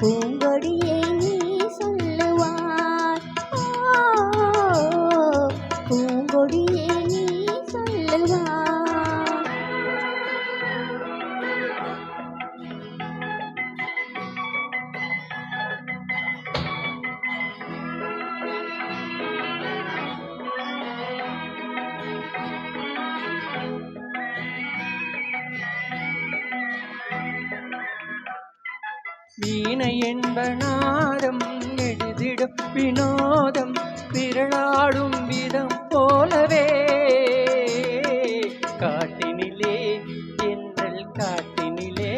பூங்கொடியே நீ சொல்லுவாய். பூங்கொடியே நீ சொல்லுவாய். வீணை என்ப நாதம் எழுதிடும் வினோதம் விரலாடும் விதம் போலவே காட்டினிலே என்றல் காட்டினிலே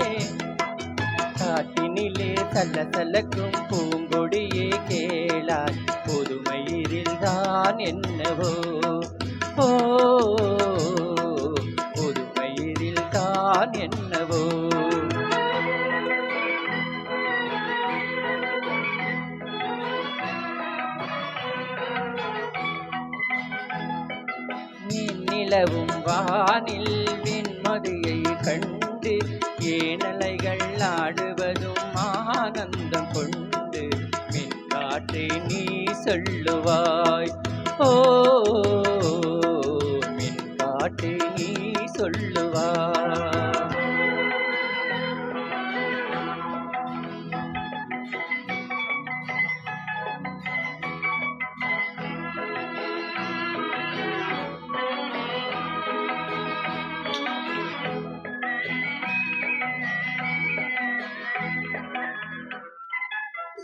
சலசலக்கும் பூங்கொடியே கேளாய் புதுமையில் தான் என்னவோ புதுமையில் தான் என்னவோ நிலவும் வானில் வெண்மதியை கண்டு ஏனலைகள் ஆடுவதும் ஆனந்தம் கொண்டு மின்காற்றே நீ சொல்லுவாய். மின்காற்றே நீ சொல்லுவாய்.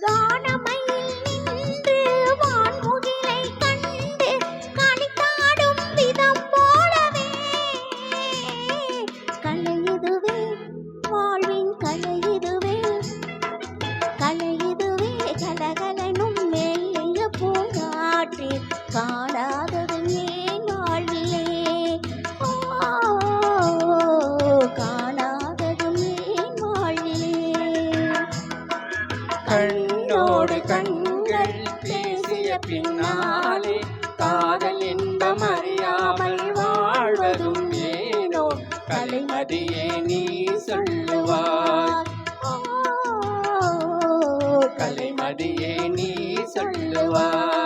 கானமயில் நின்று வான்முகிலை கண்டு களித்தாடும் விதம் போலவே கலையுதுவே வாழ்வின் கலையுதுவே கலகலனும் மெல்லிய பூங்காற்று காணாதது ஏன் வாழ்விலே காணாதது ஏன் வாழ்விலே. கண்ணோடு கண்கள் பேசிய பின்னாலே காதல் இன்பம் அறியாமல் வாழ்வதும் ஏனோ கலைமதியே நீ சொல்லுவாய். கலைமதியே நீ சொல்லுவாய்.